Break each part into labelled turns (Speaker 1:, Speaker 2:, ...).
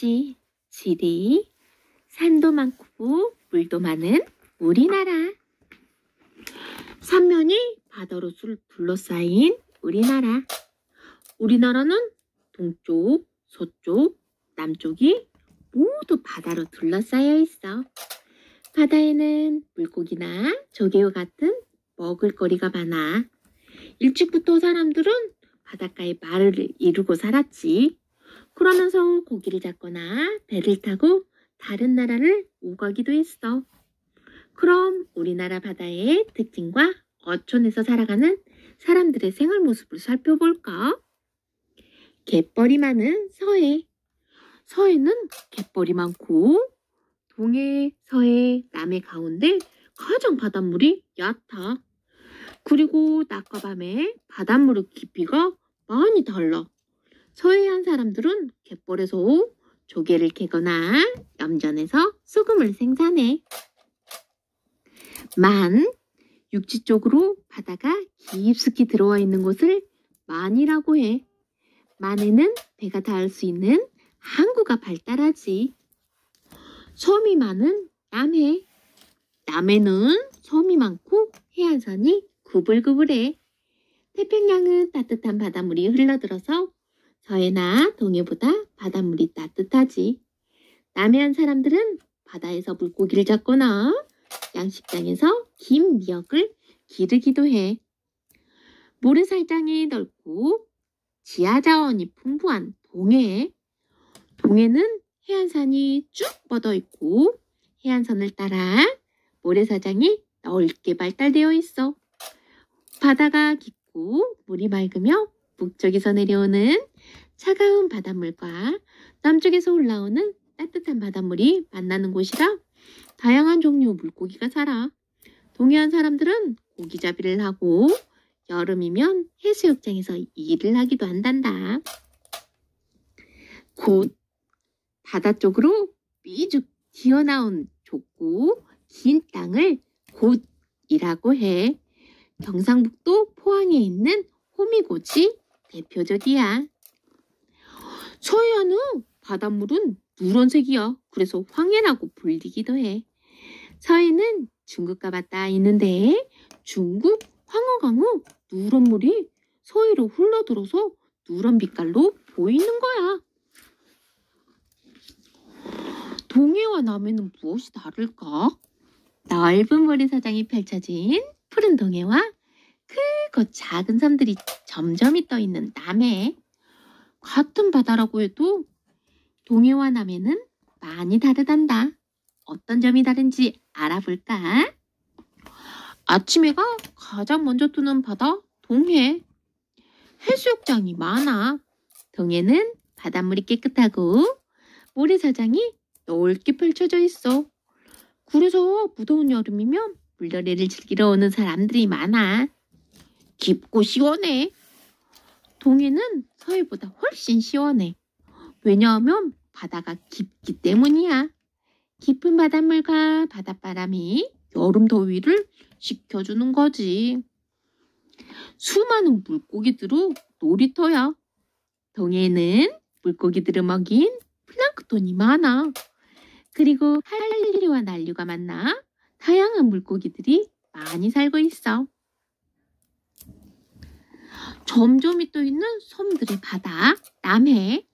Speaker 1: 날씨, 지리, 산도 많고 물도 많은 우리나라. 삼면이 바다로 둘러싸인 우리나라. 우리나라는 동쪽, 서쪽, 남쪽이 모두 바다로 둘러싸여 있어. 바다에는 물고기나 조개와 같은 먹을거리가 많아. 일찍부터 사람들은 바닷가에 말을 이루고 살았지. 그러면서 고기를 잡거나 배를 타고 다른 나라를 오가기도 했어. 그럼 우리나라 바다의 특징과 어촌에서 살아가는 사람들의 생활 모습을 살펴볼까? 갯벌이 많은 서해. 서해는 갯벌이 많고 동해, 서해, 남해 가운데 가장 바닷물이 얕아. 그리고 낮과 밤에 바닷물의 깊이가 많이 달라. 서해안 사람들은 갯벌에서 조개를 캐거나 염전에서 소금을 생산해. 육지 쪽으로 바다가 깊숙이 들어와 있는 곳을 만이라고 해. 만에는 배가 닿을 수 있는 항구가 발달하지. 섬이 많은 남해. 남해는 섬이 많고 해안선이 구불구불해. 태평양은 따뜻한 바닷물이 흘러들어서 서해나 동해보다 바닷물이 따뜻하지. 남해안 사람들은 바다에서 물고기를 잡거나 양식장에서 긴 미역을 기르기도 해. 모래사장이 넓고 지하자원이 풍부한 동해. 동해는 해안선이 쭉 뻗어 있고 해안선을 따라 모래사장이 넓게 발달되어 있어. 바다가 깊고 물이 맑으며 북쪽에서 내려오는 차가운 바닷물과 남쪽에서 올라오는 따뜻한 바닷물이 만나는 곳이라 다양한 종류의 물고기가 살아. 동해안 사람들은 고기잡이를 하고 여름이면 해수욕장에서 일을 하기도 한단다. 곧 바다 쪽으로 삐죽 튀어나온 좁고 긴 땅을 곧이라고 해. 경상북도 포항에 있는 호미곶이 대표적이야. 서해안의 바닷물은 누런색이야. 그래서 황해라고 불리기도 해. 서해는 중국과 맞닿아 있는데 중국 황허강의 누런 물이 서해로 흘러들어서 누런 빛깔로 보이는 거야. 동해와 남해는 무엇이 다를까? 넓은 모래사장이 펼쳐진 푸른 동해와 크고 작은 섬들이 점점이 떠있는 남해. 같은 바다라고 해도 동해와 남해는 많이 다르단다. 어떤 점이 다른지 알아볼까? 아침 해가 가장 먼저 뜨는 바다 동해. 해수욕장이 많아. 동해는 바닷물이 깨끗하고 모래사장이 넓게 펼쳐져 있어. 그래서 무더운 여름이면 물놀이를 즐기러 오는 사람들이 많아. 깊고 시원해. 동해는 서해보다 훨씬 시원해. 왜냐하면 바다가 깊기 때문이야. 깊은 바닷물과 바닷바람이 여름 더위를 식혀주는 거지. 수많은 물고기들의 놀이터야. 동해는 물고기들을 먹인 플랑크톤이 많아. 그리고 할리와 난류가 만나 다양한 물고기들이 많이 살고 있어. 점점이 떠있는 섬들의 바다, 남해.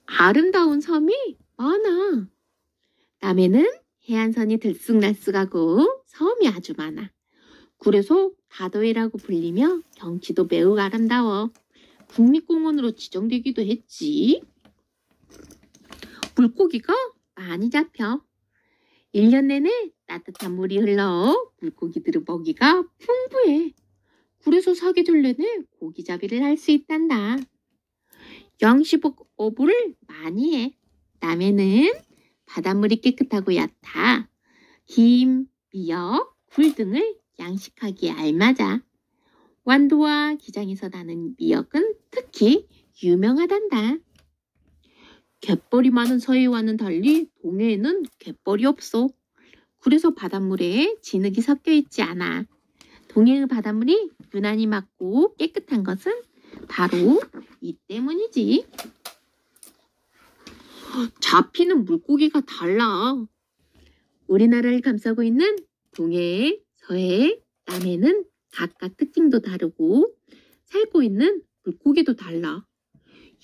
Speaker 1: 아름다운 섬이 많아. 남해는 해안선이 들쑥날쑥하고 섬이 아주 많아. 그래서 다도해라고 불리며 경치도 매우 아름다워. 국립공원으로 지정되기도 했지. 물고기가 많이 잡혀. 1년 내내 따뜻한 물이 흘러 물고기들의 먹이가 풍부해. 그래서 사계절 내내 고기잡이를 할 수 있단다. 양식업 어부를 많이 해. 남해는 바닷물이 깨끗하고 얕아. 김, 미역, 굴 등을 양식하기에 알맞아. 완도와 기장에서 나는 미역은 특히 유명하단다. 갯벌이 많은 서해와는 달리 동해에는 갯벌이 없어. 그래서 바닷물에 진흙이 섞여 있지 않아. 동해의 바닷물이 유난히 맑고 깨끗한 것은 바로 이 때문이지. 잡히는 물고기가 달라. 우리나라를 감싸고 있는 동해, 서해, 남해는 각각 특징도 다르고 살고 있는 물고기도 달라.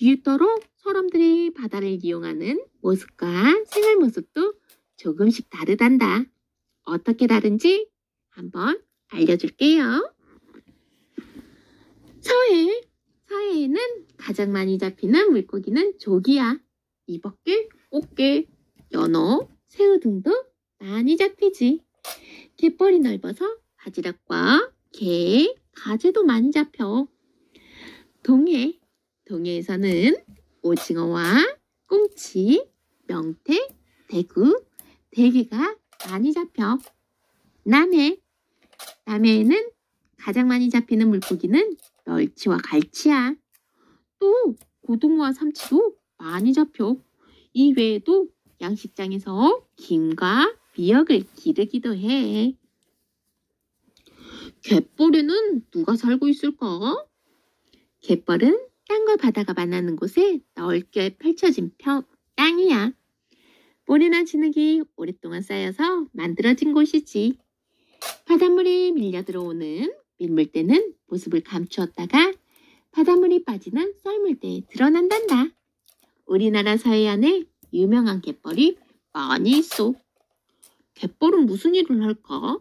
Speaker 1: 이에 따라 사람들이 바다를 이용하는 모습과 생활 모습도 조금씩 다르단다. 어떻게 다른지 한번 알려줄게요. 서해에는 가장 많이 잡히는 물고기는 조기야. 이밖에 꽃게, 연어, 새우 등도 많이 잡히지. 갯벌이 넓어서 바지락과 게, 가재도 많이 잡혀. 동해에서는 오징어와 꽁치, 명태, 대구, 대게가 많이 잡혀. 남해에는 가장 많이 잡히는 물고기는 멸치와 갈치야. 또 고등어와 삼치도 많이 잡혀. 이 외에도 양식장에서 김과 미역을 기르기도 해. 갯벌에는 누가 살고 있을까? 갯벌은 땅과 바다가 만나는 곳에 넓게 펼쳐진 땅이야. 모래나 진흙이 오랫동안 쌓여서 만들어진 곳이지. 바닷물이 밀려 들어오는 밀물때는 모습을 감추었다가 바닷물이 빠지는 썰물때에 드러난단다. 우리나라 서해안에 유명한 갯벌이 많이 있어. 갯벌은 무슨 일을 할까?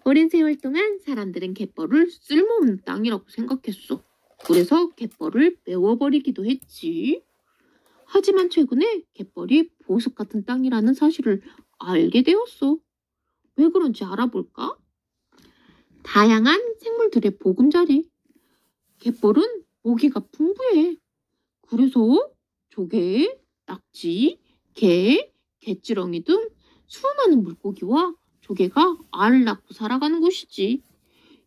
Speaker 1: 오랜 세월 동안 사람들은 갯벌을 쓸모없는 땅이라고 생각했어. 그래서 갯벌을 메워버리기도 했지. 하지만 최근에 갯벌이 보석 같은 땅이라는 사실을 알게 되었어. 왜 그런지 알아볼까? 다양한 생물들의 보금자리. 갯벌은 먹이가 풍부해. 그래서 조개, 낙지, 게, 갯지렁이 등 수많은 물고기와 조개가 알을 낳고 살아가는 곳이지.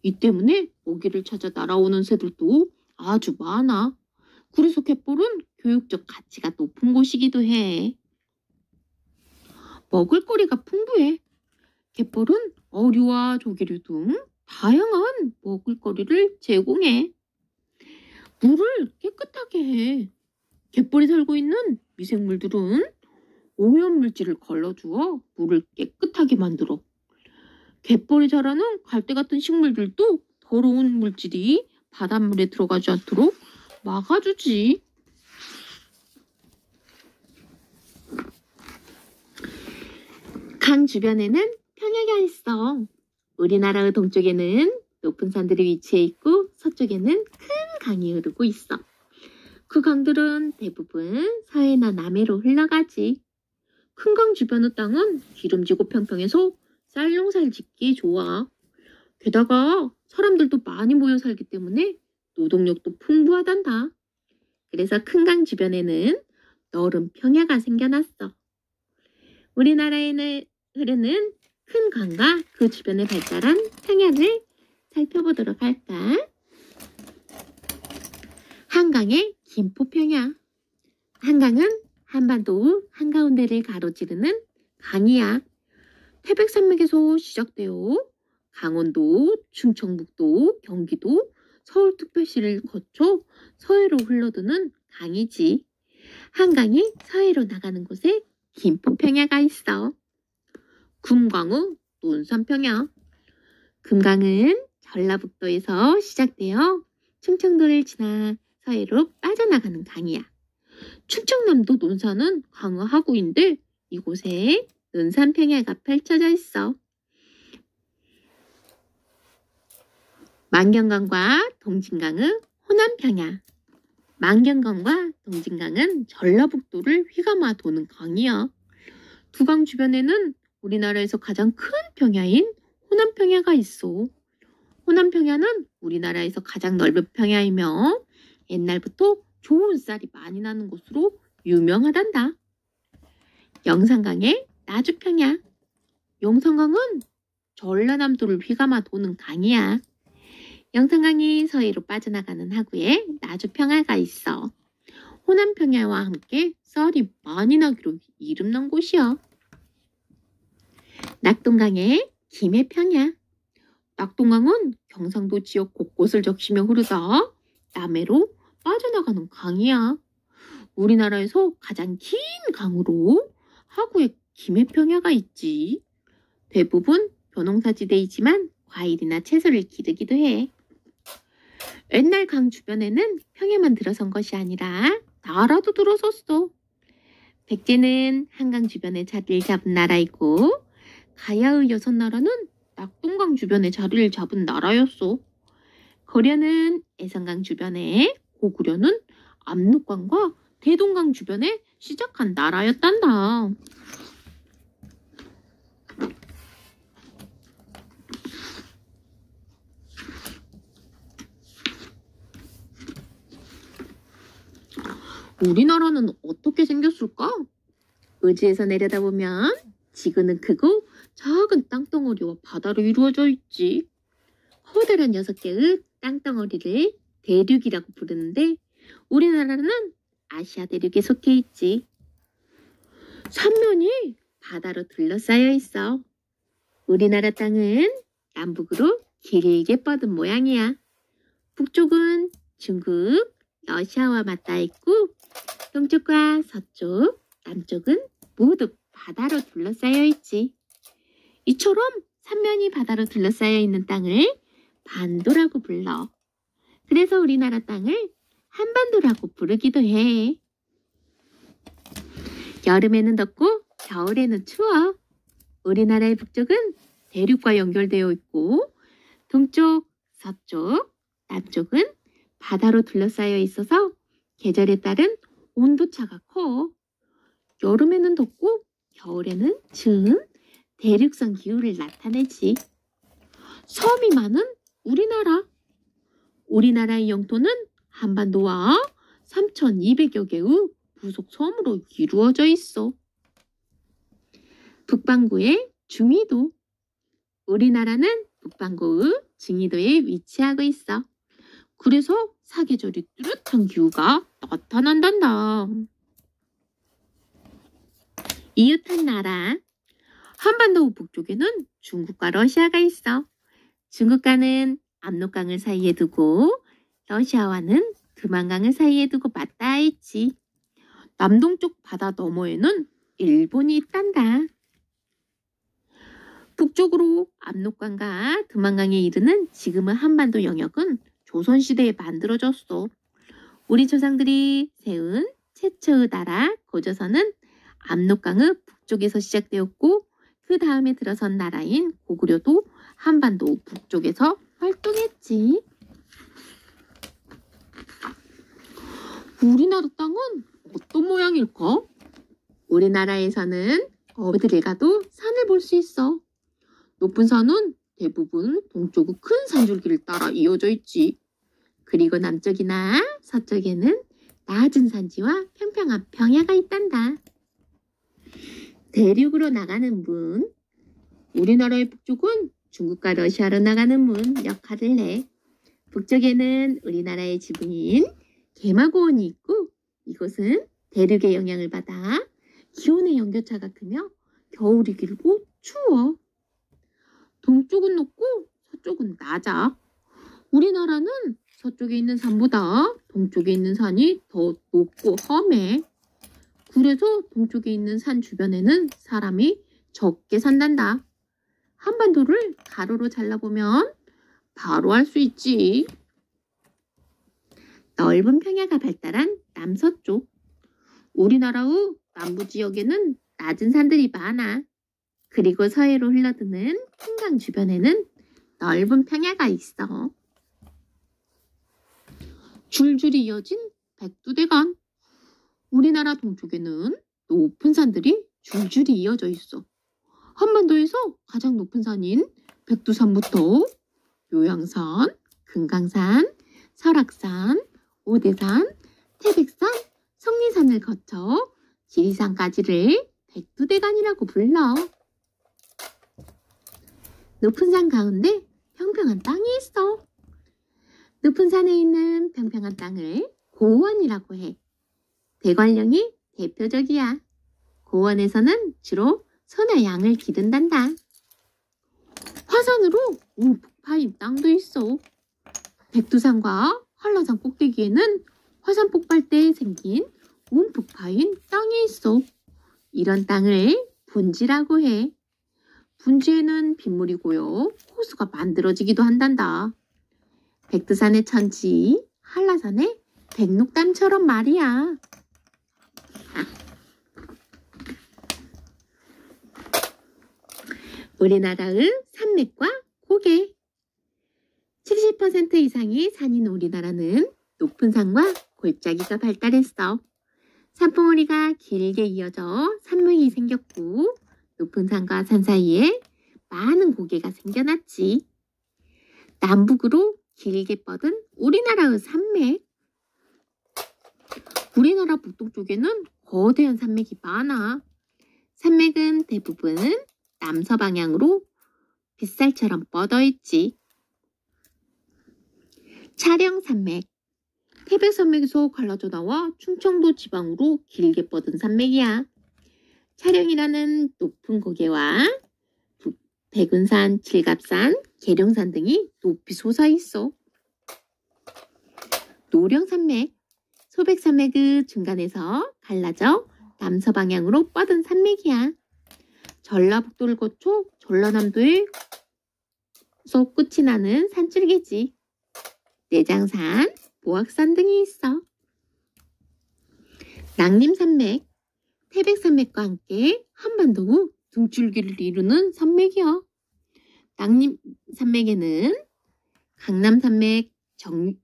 Speaker 1: 이 때문에 먹이를 찾아 날아오는 새들도 아주 많아. 그래서 갯벌은 교육적 가치가 높은 곳이기도 해. 먹을거리가 풍부해. 갯벌은 어류와 조개류 등 다양한 먹을거리를 제공해. 물을 깨끗하게 해. 갯벌에 살고 있는 미생물들은 오염물질을 걸러주어 물을 깨끗하게 만들어. 갯벌에 자라는 갈대 같은 식물들도 더러운 물질이 바닷물에 들어가지 않도록 막아주지. 강 주변에는 평야가 있어. 우리나라의 동쪽에는 높은 산들이 위치해 있고 서쪽에는 큰 강이 흐르고 있어. 그 강들은 대부분 서해나 남해로 흘러가지. 큰 강 주변의 땅은 기름지고 평평해서 쌀농사를 짓기 좋아. 게다가 사람들도 많이 모여 살기 때문에 노동력도 풍부하단다. 그래서 큰 강 주변에는 너른 평야가 생겨났어. 우리나라에는 흐르는 큰 강과 그 주변에 발달한 평야를 살펴보도록 할까? 한강의 김포평야. 한강은 한반도 한가운데를 가로지르는 강이야. 태백산맥에서 시작되어 강원도, 충청북도, 경기도, 서울특별시를 거쳐 서해로 흘러드는 강이지. 한강이 서해로 나가는 곳에 김포평야가 있어. 금강의 논산평야. 금강은 전라북도에서 시작되어 충청도를 지나 서해로 빠져나가는 강이야. 충청남도 논산은 강의 하구인데 이곳에 논산평야가 펼쳐져 있어. 만경강과 동진강의 호남평야. 만경강과 동진강은 전라북도를 휘감아 도는 강이야. 두 강 주변에는 우리나라에서 가장 큰 평야인 호남평야가 있어. 호남평야는 우리나라에서 가장 넓은 평야이며 옛날부터 좋은 쌀이 많이 나는 곳으로 유명하단다. 영산강의 나주평야. 영산강은 전라남도를 휘감아 도는 강이야. 영산강이 서해로 빠져나가는 하구에 나주평야가 있어. 호남평야와 함께 쌀이 많이 나기로 이름난 곳이야. 낙동강의 김해평야. 낙동강은 경상도 지역 곳곳을 적시며 흐르다 남해로 빠져나가는 강이야. 우리나라에서 가장 긴 강으로 하구에 김해평야가 있지. 대부분 벼농사지대이지만 과일이나 채소를 기르기도 해. 옛날 강 주변에는 평야만 들어선 것이 아니라 나라도 들어섰어. 백제는 한강 주변에 자리를 잡은 나라이고 가야의 6나라는 낙동강 주변에 자리를 잡은 나라였어. 거려는 애선강 주변에, 고구려는 압록강과 대동강 주변에 시작한 나라였단다. 우리나라는 어떻게 생겼을까? 의지에서 내려다보면 지구는 크고 작은 땅덩어리와 바다로 이루어져 있지. 커다란 6개의 땅덩어리를 대륙이라고 부르는데 우리나라는 아시아 대륙에 속해 있지. 삼면이 바다로 둘러싸여 있어. 우리나라 땅은 남북으로 길게 뻗은 모양이야. 북쪽은 중국, 러시아와 맞닿아 있고 동쪽과 서쪽, 남쪽은 모두 바다로 둘러싸여 있지. 이처럼 삼면이 바다로 둘러싸여 있는 땅을 반도라고 불러. 그래서 우리나라 땅을 한반도라고 부르기도 해. 여름에는 덥고 겨울에는 추워. 우리나라의 북쪽은 대륙과 연결되어 있고 동쪽, 서쪽, 남쪽은 바다로 둘러싸여 있어서 계절에 따른 온도차가 커. 여름에는 덥고 겨울에는 추운 대륙성 기후를 나타내지. 섬이 많은 우리나라. 우리나라의 영토는 한반도와 3,200여 개의 부속 섬으로 이루어져 있어. 북반구의 중위도. 우리나라는 북반구의 중위도에 위치하고 있어. 그래서 사계절이 뚜렷한 기후가 나타난단다. 이웃한 나라. 한반도 북쪽에는 중국과 러시아가 있어. 중국과는 압록강을 사이에 두고 러시아와는 두만강을 사이에 두고 맞닿아 있지. 남동쪽 바다 너머에는 일본이 있단다. 북쪽으로 압록강과 두만강에 이르는 지금의 한반도 영역은 조선시대에 만들어졌어. 우리 조상들이 세운 최초의 나라 고조선은 압록강의 북쪽에서 시작되었고 그 다음에 들어선 나라인 고구려도 한반도 북쪽에서 활동했지. 우리나라 땅은 어떤 모양일까? 우리나라에서는 어디를 가도 산을 볼 수 있어. 높은 산은 대부분 동쪽의 큰 산줄기를 따라 이어져 있지. 그리고 남쪽이나 서쪽에는 낮은 산지와 평평한 평야가 있단다. 대륙으로 나가는 문. 우리나라의 북쪽은 중국과 러시아로 나가는 문 역할을 해. 북쪽에는 우리나라의 지붕인 개마고원이 있고 이곳은 대륙의 영향을 받아 기온의 연교차가 크며 겨울이 길고 추워. 동쪽은 높고 서쪽은 낮아. 우리나라는 서쪽에 있는 산보다 동쪽에 있는 산이 더 높고 험해. 그래서 동쪽에 있는 산 주변에는 사람이 적게 산단다. 한반도를 가로로 잘라보면 바로 알 수 있지. 넓은 평야가 발달한 남서쪽. 우리나라의 남부 지역에는 낮은 산들이 많아. 그리고 서해로 흘러드는 한강 주변에는 넓은 평야가 있어. 줄줄이 이어진 백두대간. 우리나라 동쪽에는 높은 산들이 줄줄이 이어져 있어. 한반도에서 가장 높은 산인 백두산부터 요양산, 금강산, 설악산, 오대산, 태백산, 성리산을 거쳐 지리산까지를 백두대간이라고 불러. 높은 산 가운데 평평한 땅이 있어. 높은 산에 있는 평평한 땅을 고원이라고 해. 대관령이 대표적이야. 고원에서는 주로 소나 양을 기른단다. 화산으로 움푹 파인 땅도 있어. 백두산과 한라산 꼭대기에는 화산 폭발 때 생긴 움푹 파인 땅이 있어. 이런 땅을 분지라고 해. 분지에는 빗물이 고여 호수가 만들어지기도 한단다. 백두산의 천지, 한라산의 백록담처럼 말이야. 우리나라의 산맥과 고개. 70% 이상이 산인 우리나라는 높은 산과 골짜기가 발달했어. 산봉우리가 길게 이어져 산맥이 생겼고 높은 산과 산 사이에 많은 고개가 생겨났지. 남북으로 길게 뻗은 우리나라의 산맥. 우리나라 북동쪽에는 거대한 산맥이 많아. 산맥은 대부분 남서방향으로 빗살처럼 뻗어있지. 차령산맥. 태백산맥에서 갈라져 나와 충청도 지방으로 길게 뻗은 산맥이야. 차령이라는 높은 고개와 백운산, 칠갑산, 계룡산 등이 높이 솟아있어. 노령산맥. 소백산맥의 중간에서 갈라져 남서방향으로 뻗은 산맥이야. 전라북도를 거쳐 전라남도에서 끝이 나는 산줄기지. 내장산, 보악산 등이 있어. 낭림산맥. 태백산맥과 함께 한반도의 등줄기를 이루는 산맥이야. 낭림산맥에는 강남산맥,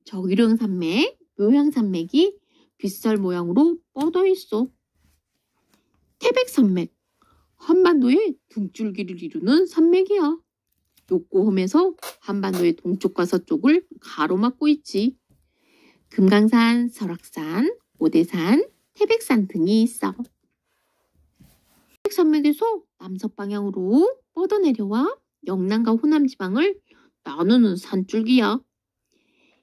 Speaker 1: 저기령산맥, 묘향산맥이 빗살 모양으로 뻗어 있어. 태백산맥. 한반도의 등줄기를 이루는 산맥이야. 욕고홈에서 한반도의 동쪽과 서쪽을 가로막고 있지. 금강산, 설악산, 오대산, 태백산 등이 있어. 태백산맥에서 남서방향으로 뻗어내려와 영남과 호남 지방을 나누는 산줄기야.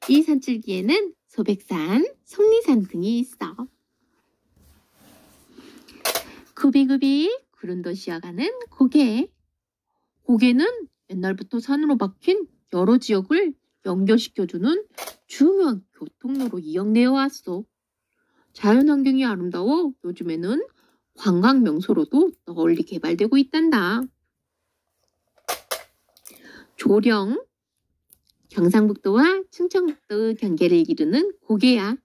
Speaker 1: 이 산줄기에는 소백산, 속리산 등이 있어. 굽이굽이 구름도 쉬어가는 고개. 고개는 옛날부터 산으로 막힌 여러 지역을 연결시켜주는 중요한 교통로로 이용되어 왔어. 자연환경이 아름다워 요즘에는 관광 명소로도 널리 개발되고 있단다. 조령. 경상북도와 충청북도의 경계를 이루는 고개야.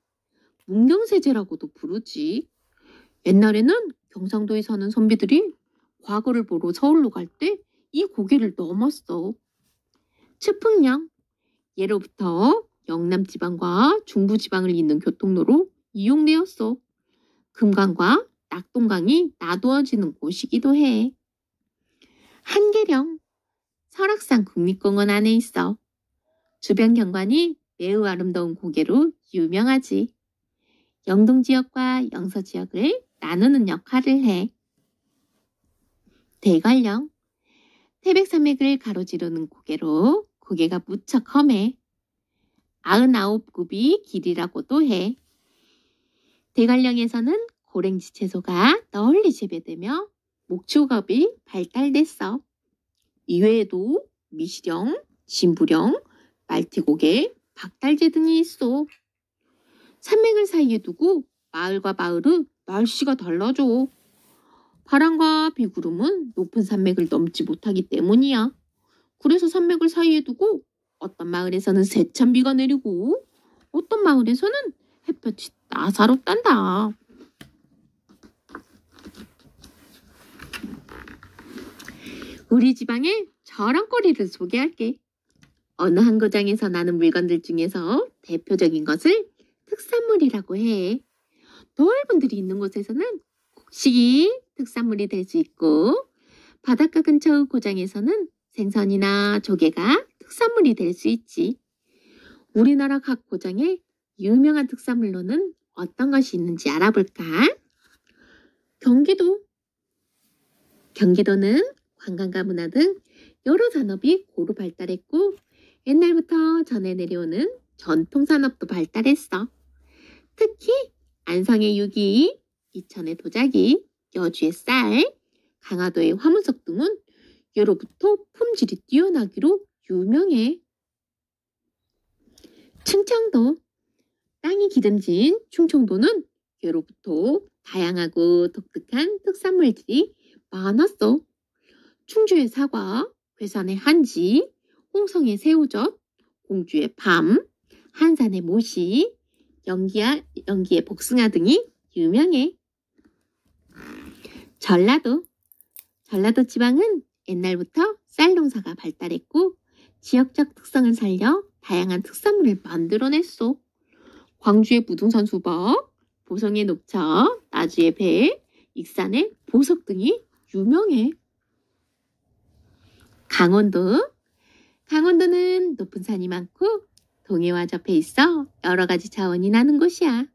Speaker 1: 문경세제라고도 부르지. 옛날에는 경상도에 사는 선비들이 과거를 보러 서울로 갈 때 이 고개를 넘었어. 측풍령. 예로부터 영남지방과 중부지방을 잇는 교통로로 이용되었어. 금강과 낙동강이 나누어지는 곳이기도 해. 한계령. 설악산 국립공원 안에 있어. 주변 경관이 매우 아름다운 고개로 유명하지. 영동지역과 영서지역을 나누는 역할을 해. 대관령. 태백산맥을 가로지르는 고개로 고개가 무척 험해. 99굽이 길이라고도 해. 대관령에서는 고랭지 채소가 널리 재배되며 목축업이 발달됐어. 이외에도 미시령, 진부령, 말티고개, 박달재 등이 있어. 산맥을 사이에 두고 마을과 마을의 날씨가 달라져. 바람과 비구름은 높은 산맥을 넘지 못하기 때문이야. 그래서 산맥을 사이에 두고 어떤 마을에서는 세찬비가 내리고 어떤 마을에서는 햇볕이 따사롭단다. 우리 지방의 자랑거리를 소개할게. 어느 한 고장에서 나는 물건들 중에서 대표적인 것을 특산물이라고 해. 넓은 들이 있는 곳에서는 곡식이 특산물이 될 수 있고 바닷가 근처의 고장에서는 생선이나 조개가 특산물이 될 수 있지. 우리나라 각 고장에 유명한 특산물로는 어떤 것이 있는지 알아볼까? 경기도. 경기도는 관광과 문화 등 여러 산업이 고루 발달했고 옛날부터 전해 내려오는 전통산업도 발달했어. 특히 안성의 유기, 이천의 도자기, 여주의 쌀, 강화도의 화문석 등은 예로부터 품질이 뛰어나기로 유명해. 충청도. 땅이 기름진 충청도는 게로부터 다양하고 독특한 특산물들이 많았어. 충주의 사과, 괴산의 한지, 홍성의 새우젓, 공주의 밤, 한산의 모시, 연기의 복숭아 등이 유명해. 전라도 지방은 옛날부터 쌀 농사가 발달했고 지역적 특성을 살려 다양한 특산물을 만들어냈어. 광주의 부동산 수박, 보성의 녹차, 나주의 배, 익산의 보석 등이 유명해. 강원도는 높은 산이 많고 동해와 접해 있어 여러 가지 자원이 나는 곳이야.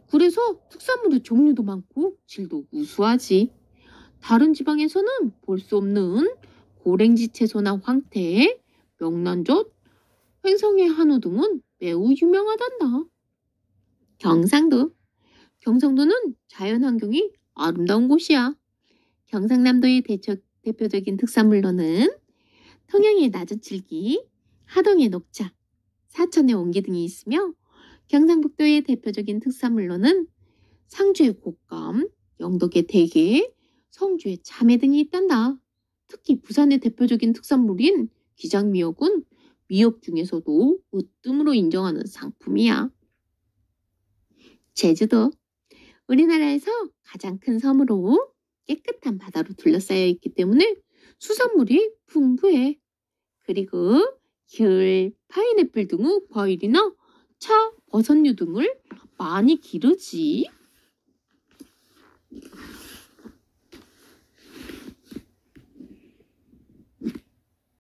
Speaker 1: 그래서 특산물의 종류도 많고 질도 우수하지. 다른 지방에서는 볼 수 없는 고랭지 채소나 황태, 명란젓, 횡성의 한우 등은 매우 유명하단다. 경상도는 자연환경이 아름다운 곳이야. 경상남도의 대표적인 특산물로는 통영의 나주칠기, 하동의 녹차, 사천의 옹기 등이 있으며 경상북도의 대표적인 특산물로는 상주의 곶감, 영덕의 대게, 성주의 참외 등이 있단다. 특히 부산의 대표적인 특산물인 기장미역은 미역 중에서도 으뜸으로 인정하는 상품이야. 제주도, 우리나라에서 가장 큰 섬으로 깨끗한 바다로 둘러싸여 있기 때문에 수산물이 풍부해. 그리고 귤, 파인애플 등의 과일이나 차, 버섯류 등을 많이 기르지.